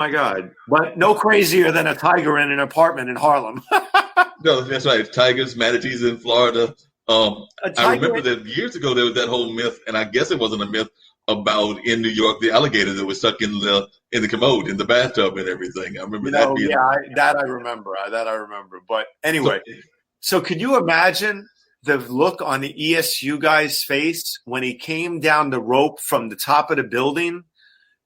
My God. But no crazier than a tiger in an apartment in Harlem. No, that's right. Tigers, manatees in Florida. A I tiger. remember that years ago there was that whole myth, and I guess it wasn't a myth about in New York the alligator that was stuck in the commode in the bathtub and everything. I remember that being That I remember. That I remember. But so. anyway, so could you imagine the look on the ESU guy's face when he came down the rope from the top of the building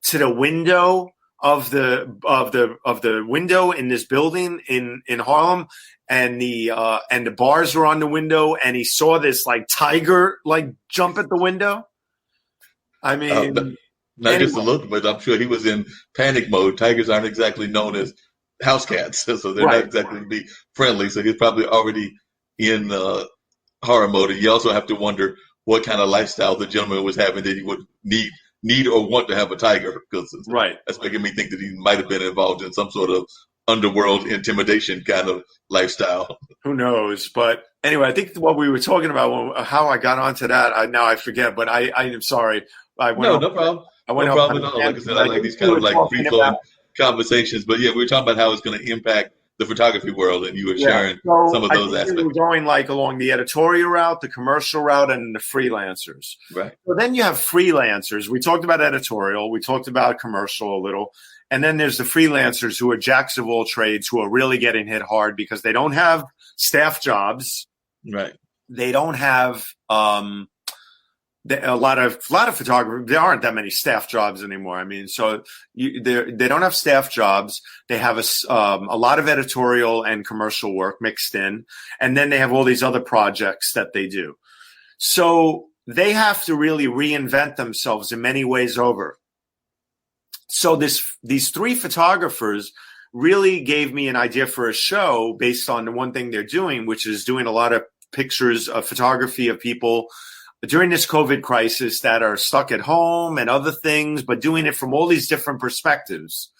to the window of the window in this building in Harlem, and the bars were on the window, and he saw this like tiger like jump at the window? I mean, not just a look, but I'm sure he was in panic mode. Tigers aren't exactly known as house cats, so they're not exactly to be friendly. So he's probably already in horror mode. And you also have to wonder what kind of lifestyle the gentleman was having that he would need or want to have a tiger, because that's making me think that he might have been involved in some sort of underworld intimidation kind of lifestyle. Who knows? But anyway, I think what we were talking about, how I got onto that, I forget. But I am sorry. No problem. No problem at all. Like I said, I like these kind of like free-flowing conversations. But yeah, we were talking about how it's going to impact the photography world, and you were sharing some of those aspects. We were going like along the editorial route, the commercial route, and the freelancers. Right. So then you have freelancers. We talked about editorial. We talked about commercial a little. And then there's the freelancers who are jacks of all trades, who are really getting hit hard because they don't have staff jobs. Right. They don't have a lot of photographers. There aren't that many staff jobs anymore. I mean, so they don't have staff jobs. They have a lot of editorial and commercial work mixed in, and then they have all these other projects that they do. So they have to really reinvent themselves in many ways over. So these three photographers really gave me an idea for a show based on the one thing they're doing, which is doing a lot of pictures of photography of people during this COVID crisis that are stuck at home and other things, but doing it from all these different perspectives.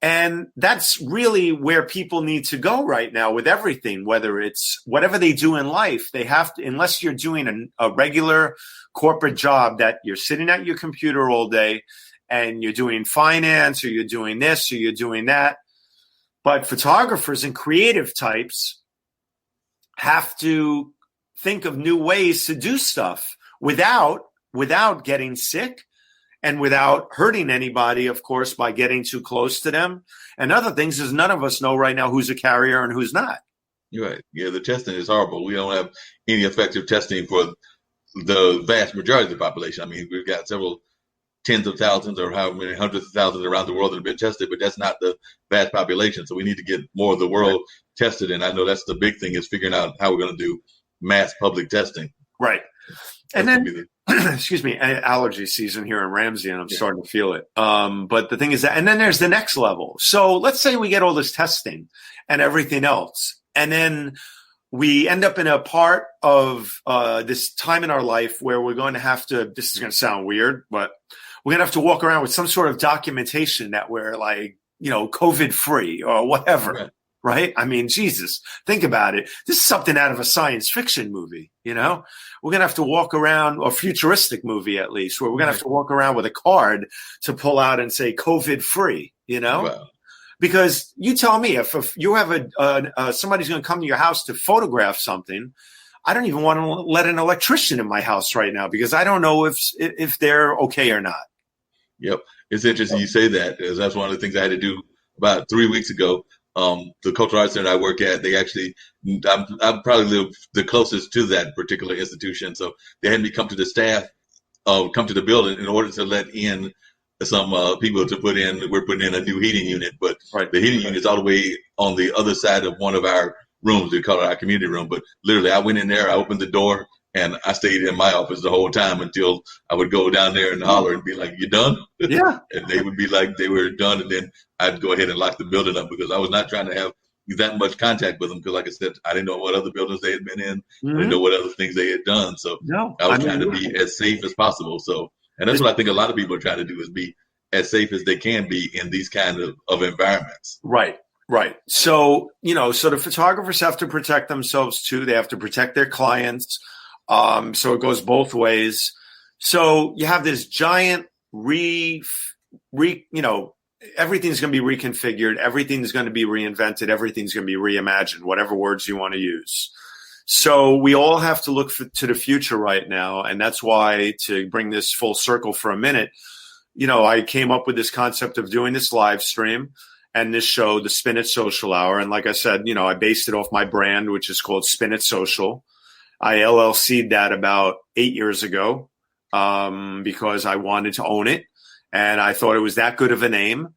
And that's really where people need to go right now with everything, whether it's whatever they do in life. They have to, unless you're doing a regular corporate job that you're sitting at your computer all day and you're doing finance, or you're doing this, or you're doing that. But photographers and creative types have to think of new ways to do stuff without getting sick and without hurting anybody, of course, by getting too close to them. And other things is none of us know right now who's a carrier and who's not. You're right. Yeah, the testing is horrible. We don't have any effective testing for the vast majority of the population. I mean, we've got several tens of thousands or however many hundreds of thousands around the world that have been tested, but that's not the vast population. So we need to get more of the world tested. And I know that's the big thing, is figuring out how we're going to do mass public testing. Right. And then, excuse me, allergy season here in Ramsey, and I'm starting to feel it. But the thing is that, and then there's the next level. So let's say we get all this testing and everything else, and then we end up in a part of this time in our life where we're going to have to, this is going to sound weird, but we're going to have to walk around with some sort of documentation that we're like, COVID free or whatever. Right? I mean, Jesus, think about it. This is something out of a science fiction movie, We're going to have to walk around, or futuristic movie at least, where we're going to have to walk around with a card to pull out and say COVID free, Wow. Because you tell me, if you have somebody's going to come to your house to photograph something, I don't even want to let an electrician in my house right now because I don't know if they're okay or not. Yep. It's interesting you say that, because that's one of the things I had to do about 3 weeks ago. The Cultural Arts Center I work at, they actually, I probably live the closest to that particular institution. So they had me come to the building in order to let in some people to we're putting in a new heating unit, but the heating unit is all the way on the other side of one of our rooms. We call it our community room. But literally, I went in there, I opened the door, and I stayed in my office the whole time until I would go down there and holler and be like, "You done?" Yeah. And they would be like, they were done. And then I'd go ahead and lock the building up, because I was not trying to have that much contact with them. Because like I said, I didn't know what other buildings they had been in. I didn't know what other things they had done. So I was trying to be as safe as possible. So, and that's what I think a lot of people are trying to do, is be as safe as they can be in these kind of environments. Right. Right. So, so the photographers have to protect themselves too. They have to protect their clients. So it goes both ways. So you have this giant everything's going to be reconfigured. Everything's going to be reinvented. Everything's going to be reimagined, whatever words you want to use. So we all have to look to the future right now. And that's why, to bring this full circle for a minute, I came up with this concept of doing this live stream and this show, the Spin It Social Hour. And like I said, I based it off my brand, which is called Spin It Social. I LLC'd that about 8 years ago because I wanted to own it. And I thought it was that good of a name.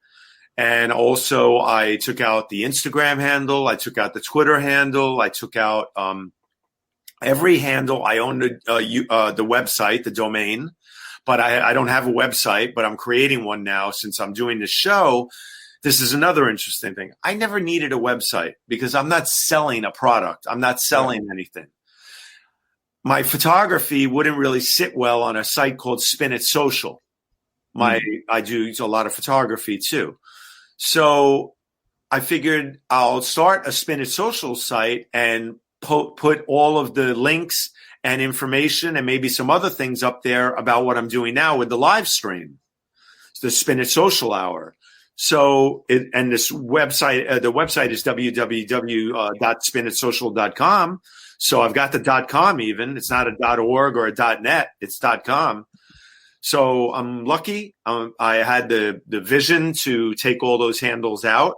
And also I took out the Instagram handle. I took out the Twitter handle. I took out every handle. I own the website, the domain, but I don't have a website, but I'm creating one now since I'm doing this show. This is another interesting thing. I never needed a website because I'm not selling a product. I'm not selling anything. My photography wouldn't really sit well on a site called Spin It Social. I do a lot of photography too. So I figured I'll start a Spin It Social site and put all of the links and information and maybe some other things up there about what I'm doing now with the live stream, the Spin It Social Hour. So, this website, the website is www.spinitsocial.com. So I've got the .com even. It's not a .org or a .net. It's .com. So I'm lucky. I had the vision to take all those handles out.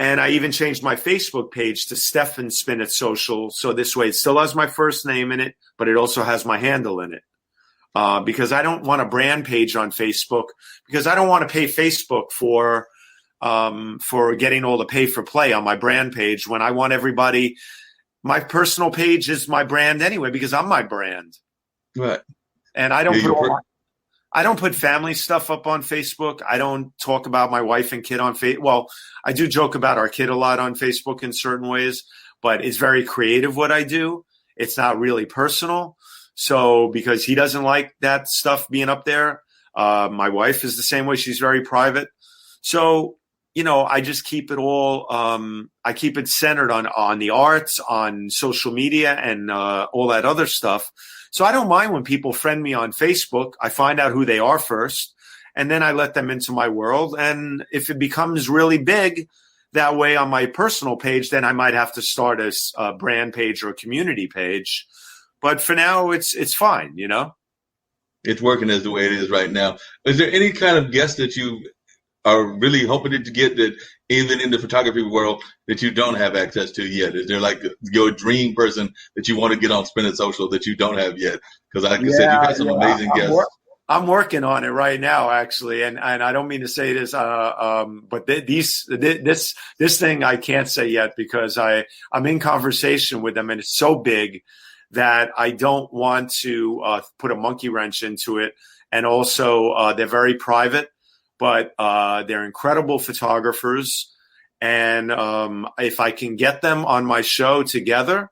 And I even changed my Facebook page to Steffen Spin It Social. So this way it still has my first name in it, but it also has my handle in it. Because I don't want a brand page on Facebook, because I don't want to pay Facebook for getting all the pay for play on my brand page when I want everybody. My personal page is my brand anyway, because I'm my brand. Right. And I don't I don't put family stuff up on Facebook. I don't talk about my wife and kid on Facebook. Well, I do joke about our kid a lot on Facebook in certain ways, but it's very creative what I do. It's not really personal. So because he doesn't like that stuff being up there, my wife is the same way. She's very private. So, I just keep it all, I keep it centered on the arts, on social media and all that other stuff. So I don't mind when people friend me on Facebook. I find out who they are first, and then I let them into my world. And if it becomes really big that way on my personal page, then I might have to start a brand page or a community page. But for now, it's fine, It's working as the way it is right now. Is there any kind of guest that you are really hoping to get, that even in the photography world, that you don't have access to yet? Is there like your dream person that you want to get on Spin It Social that you don't have yet? Because like you said, you've had some amazing guests. I'm working on it right now, actually, and I don't mean to say this, but this thing I can't say yet because I'm in conversation with them, and it's so big that I don't want to put a monkey wrench into it. And also, they're very private, but they're incredible photographers. And if I can get them on my show together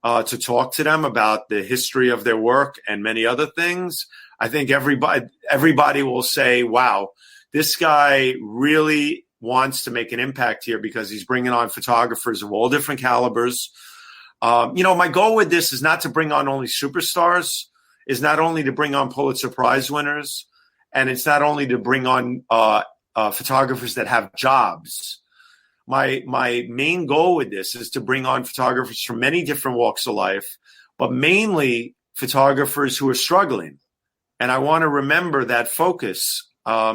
to talk to them about the history of their work and many other things, I think everybody will say, wow, this guy really wants to make an impact here because he's bringing on photographers of all different calibers. My goal with this is not to bring on only superstars, is not only to bring on Pulitzer Prize winners, and it's not only to bring on photographers that have jobs. My main goal with this is to bring on photographers from many different walks of life, but mainly photographers who are struggling. And I want to remember that focus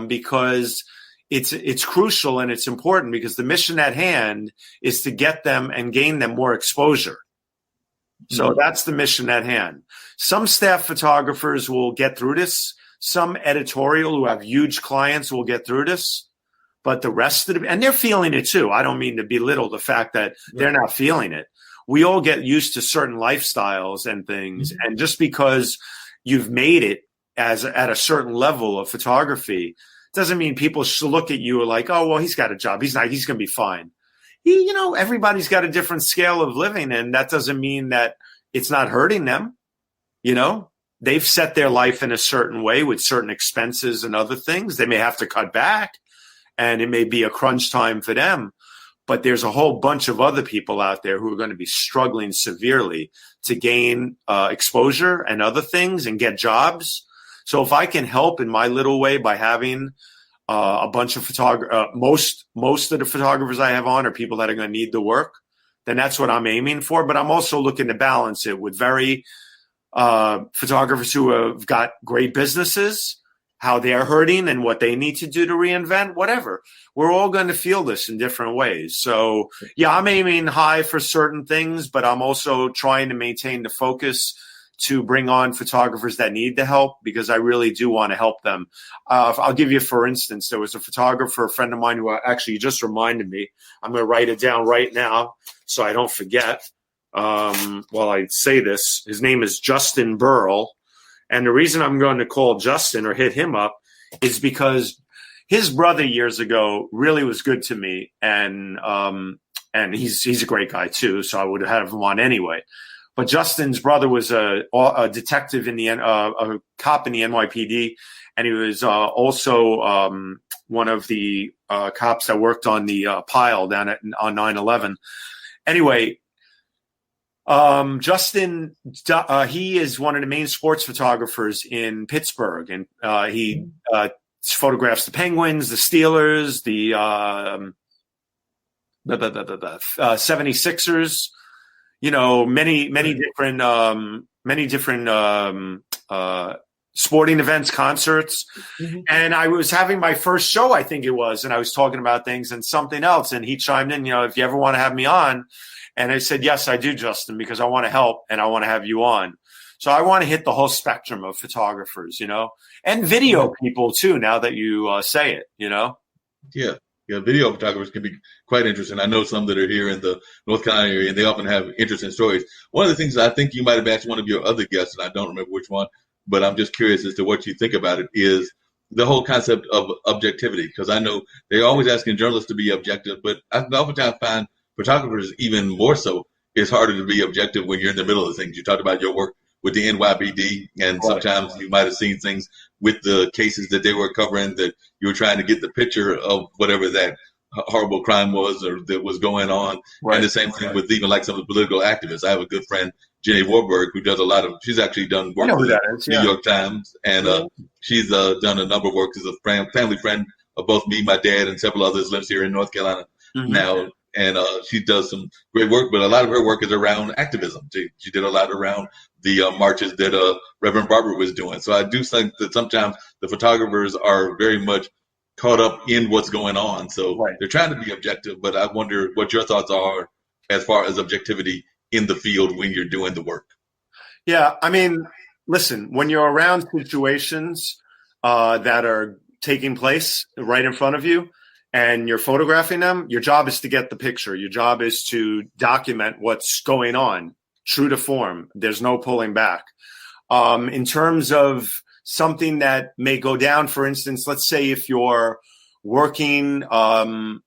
because it's crucial and it's important, because the mission at hand is to get them and gain them more exposure. So that's the mission at hand. Some staff photographers will get through this. Some editorial who have huge clients will get through this. But the rest of and they're feeling it too. I don't mean to belittle the fact that they're not feeling it. We all get used to certain lifestyles and things. Mm-hmm. And just because you've made it at a certain level of photography doesn't mean people should look at you like, oh, well, he's got a job. He's going to be fine. Everybody's got a different scale of living, and that doesn't mean that it's not hurting them. They've set their life in a certain way with certain expenses and other things. They may have to cut back, and it may be a crunch time for them. But there's a whole bunch of other people out there who are going to be struggling severely to gain exposure and other things and get jobs. So if I can help in my little way by having a bunch of most of the photographers I have on are people that are going to need the work, then that's what I'm aiming for. But I'm also looking to balance it with very photographers who have got great businesses, how they're hurting and what they need to do to reinvent, whatever. We're all going to feel this in different ways. So yeah, I'm aiming high for certain things, but I'm also trying to maintain the focus to bring on photographers that need the help, because I really do want to help them. I'll give you, for instance, there was a photographer, a friend of mine, who actually just reminded me. I'm going to write it down right now so I don't forget while I say this. His name is Justin Burrell. And the reason I'm going to call Justin or hit him up is because his brother years ago really was good to me. And he's a great guy too. So I would have him on anyway. But Justin's brother was a detective in a cop in the NYPD, and he was also one of the cops that worked on the pile down on 9/11. Anyway, Justin, he is one of the main sports photographers in Pittsburgh, and he photographs the Penguins, the Steelers, the 76ers. You know, many different sporting events, concerts. Mm-hmm. And I was having my first show, I think it was, and I was talking about things and something else. And he chimed in, if you ever want to have me on. And I said, yes, I do, Justin, because I want to help and I want to have you on. So I want to hit the whole spectrum of photographers, and video people too, now that you say it, Yeah. Yeah, video photographers can be quite interesting. I know some that are here in the North Carolina area, and they often have interesting stories. One of the things I think you might have asked one of your other guests, and I don't remember which one, but I'm just curious as to what you think about it, is the whole concept of objectivity. Because I know they're always asking journalists to be objective, but I oftentimes find photographers even more so. It's harder to be objective when you're in the middle of things. You talked about your work with the NYPD, and sometimes you might have seen things with the cases that they were covering that you were trying to get the picture of whatever that horrible crime was or that was going on. Right. And the same thing with even like some of the political activists. I have a good friend, Jenny Warburg, who does she's actually done work with the New York Times, and she's done a number of work as a family friend of both me, my dad, and several others, lives here in North Carolina now. And she does some great work, but a lot of her work is around activism. She did a lot around the marches that Reverend Barber was doing. So I do think that sometimes the photographers are very much caught up in what's going on. So they're trying to be objective, but I wonder what your thoughts are as far as objectivity in the field when you're doing the work. Yeah, I mean, listen, when you're around situations that are taking place right in front of you, and you're photographing them, your job is to get the picture. Your job is to document what's going on, true to form. There's no pulling back. In terms of something that may go down, for instance, let's say if you're working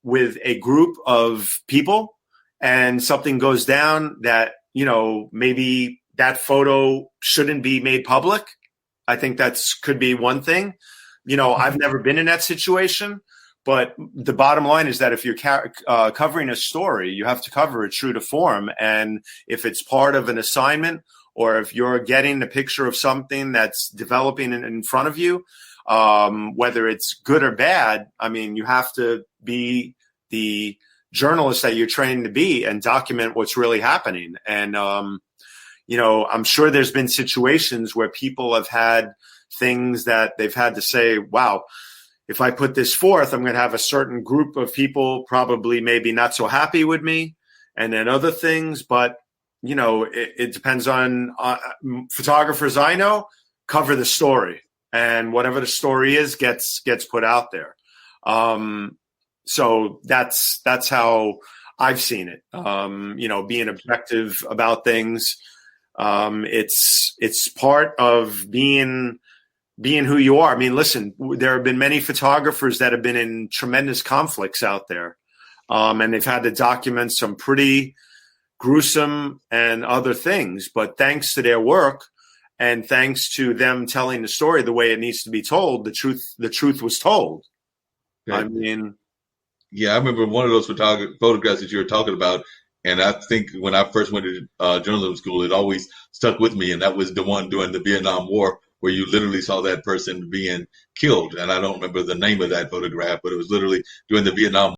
with a group of people and something goes down that, maybe that photo shouldn't be made public. I think could be one thing. I've never been in that situation. But the bottom line is that if you're covering a story, you have to cover it true to form. And if it's part of an assignment, or if you're getting the picture of something that's developing in front of you, whether it's good or bad, I mean, you have to be the journalist that you're trained to be and document what's really happening. And, I'm sure there's been situations where people have had things that they've had to say, wow, if I put this forth, I'm going to have a certain group of people probably maybe not so happy with me, and then other things. But, it depends on photographers I know cover the story, and whatever the story is gets put out there. So that's how I've seen it. Being objective about things. It's part of being who you are. I mean, listen, there have been many photographers that have been in tremendous conflicts out there. And they've had to document some pretty gruesome and other things. But thanks to their work and thanks to them telling the story the way it needs to be told, the truth was told. Okay. I mean, yeah, I remember one of those photographs that you were talking about. And I think when I first went to journalism school, it always stuck with me. And that was the one during the Vietnam War where you literally saw that person being killed. And I don't remember the name of that photograph, but it was literally during the Vietnam